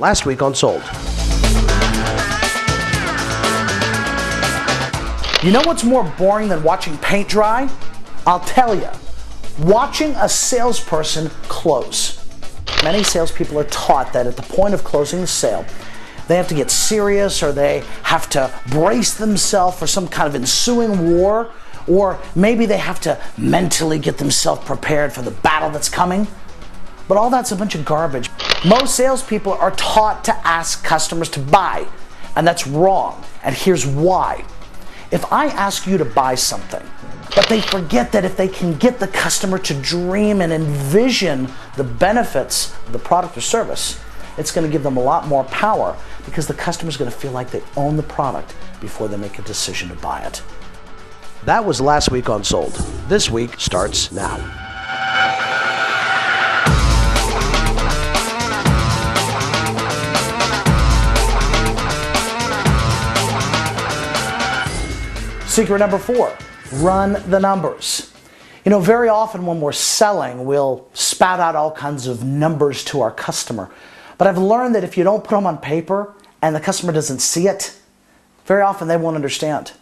Last week on Sold. You know what's more boring than watching paint dry? I'll tell you. Watching a salesperson close. Many salespeople are taught that at the point of closing the sale, they have to get serious, or they have to brace themselves for some kind of ensuing war, or maybe they have to mentally get themselves prepared for the battle that's coming. But all that's a bunch of garbage. Most salespeople are taught to ask customers to buy, and that's wrong. And here's why. If I ask you to buy something, but they forget that if they can get the customer to dream and envision the benefits of the product or service, it's going to give them a lot more power, because the customer's going to feel like they own the product before they make a decision to buy it. That was last week on Sold. This week starts now. Secret number 4, run the numbers. You know, very often when we're selling, we'll spout out all kinds of numbers to our customer. But I've learned that if you don't put them on paper and the customer doesn't see it, very often they won't understand.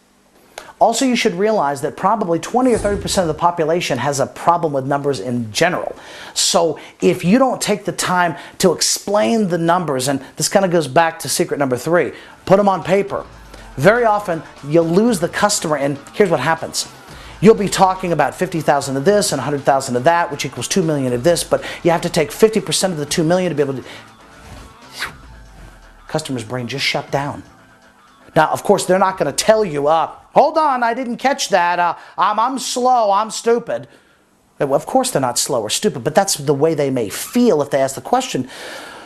Also, you should realize that probably 20 or 30% of the population has a problem with numbers in general. So if you don't take the time to explain the numbers, and this kind of goes back to secret number 3, put them on paper. Very often you'll lose the customer, and here's what happens. You'll be talking about 50,000 of this and 100,000 of that, which equals 2 million of this, but you have to take 50% of the 2 million to be able to... Customer's brain just shut down. Now, of course, they're not going to tell you, hold on, I didn't catch that, I'm slow, I'm stupid. Well, of course they're not slow or stupid, but that's the way they may feel if they ask the question.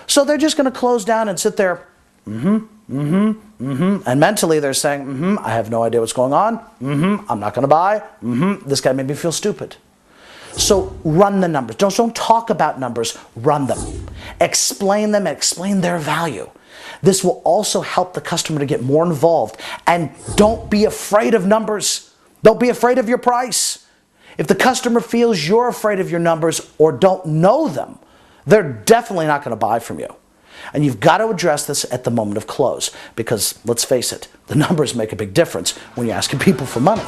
So they're just going to close down and sit there, and mentally they're saying, I have no idea what's going on, I'm not going to buy, this guy made me feel stupid. So run the numbers. Don't talk about numbers, run them. Explain them, explain their value. This will also help the customer to get more involved. And don't be afraid of numbers. Don't be afraid of your price. If the customer feels you're afraid of your numbers or don't know them, they're definitely not going to buy from you. And you've got to address this at the moment of close, because let's face it, the numbers make a big difference when you're asking people for money.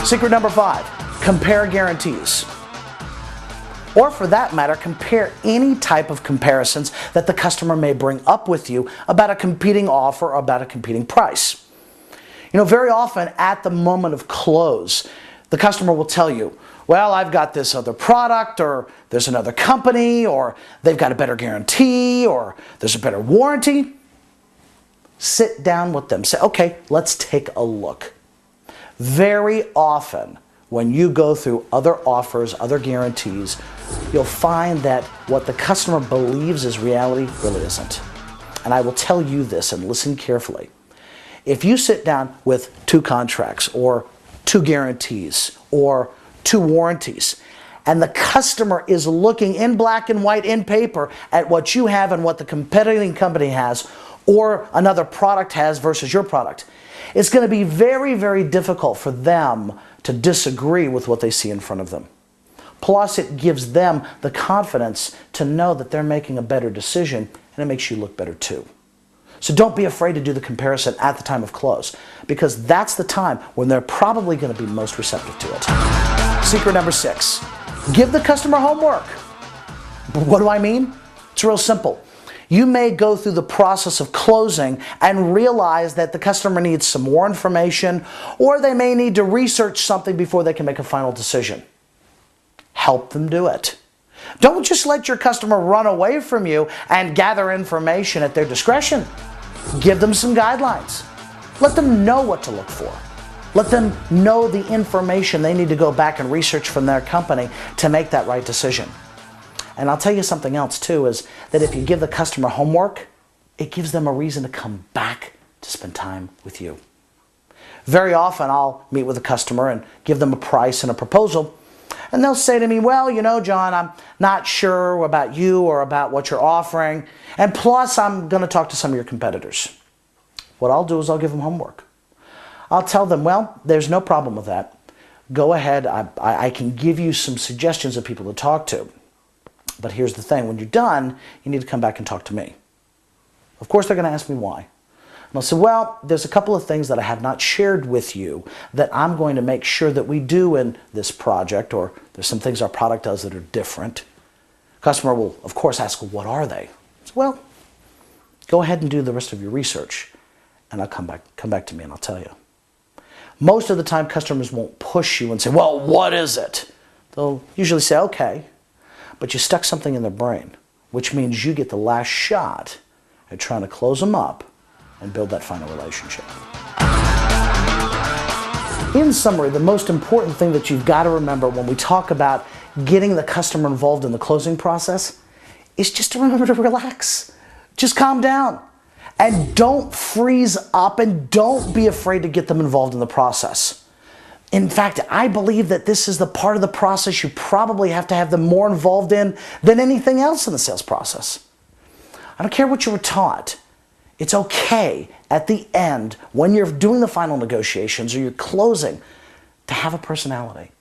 Secret number 5, compare guarantees. Or for that matter, compare any type of comparisons that the customer may bring up with you about a competing offer or about a competing price. You know, very often at the moment of close, the customer will tell you, well, I've got this other product, or there's another company, or they've got a better guarantee, or there's a better warranty. Sit down with them. Say, okay, let's take a look. Very often, when you go through other offers, other guarantees, you'll find that what the customer believes is reality really isn't. And I will tell you this, and listen carefully. If you sit down with 2 contracts, or 2 guarantees, or 2 warranties, and the customer is looking in black and white in paper at what you have and what the competing company has, or another product has versus your product, it's going to be very, very difficult for them to disagree with what they see in front of them. Plus, it gives them the confidence to know that they're making a better decision, and it makes you look better too. So don't be afraid to do the comparison at the time of close, because that's the time when they're probably going to be most receptive to it. Secret number 6, give the customer homework. What do I mean? It's real simple. You may go through the process of closing and realize that the customer needs some more information, or they may need to research something before they can make a final decision. Help them do it. Don't just let your customer run away from you and gather information at their discretion. Give them some guidelines. Let them know what to look for. Let them know the information they need to go back and research from their company to make that right decision. And I'll tell you something else too, is that if you give the customer homework, it gives them a reason to come back to spend time with you. Very often I'll meet with a customer and give them a price and a proposal, and they'll say to me, well, you know, John, I'm not sure about you or about what you're offering, and plus I'm going to talk to some of your competitors. What I'll do is I'll give them homework. I'll tell them, well, there's no problem with that. Go ahead, I can give you some suggestions of people to talk to. But here's the thing, when you're done, you need to come back and talk to me. Of course they're going to ask me why. And I'll say, well, there's a couple of things that I have not shared with you that I'm going to make sure that we do in this project, or there's some things our product does that are different. Customer will, of course, ask, well, what are they? I say, well, go ahead and do the rest of your research, and I'll come back to me and I'll tell you. Most of the time, customers won't push you and say, well, what is it? They'll usually say, okay, but you stuck something in their brain, which means you get the last shot at trying to close them up and build that final relationship. In summary, the most important thing that you've got to remember when we talk about getting the customer involved in the closing process is just to remember to relax. Just calm down. And don't freeze up, and don't be afraid to get them involved in the process. In fact, I believe that this is the part of the process you probably have to have them more involved in than anything else in the sales process. I don't care what you were taught. It's okay at the end, when you're doing the final negotiations or you're closing, to have a personality.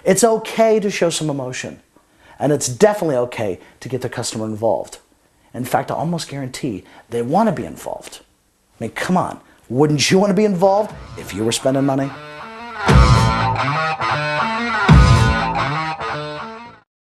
It's okay to show some emotion. And it's definitely okay to get the customer involved. In fact, I almost guarantee they want to be involved. I mean, come on. Wouldn't you want to be involved if you were spending money?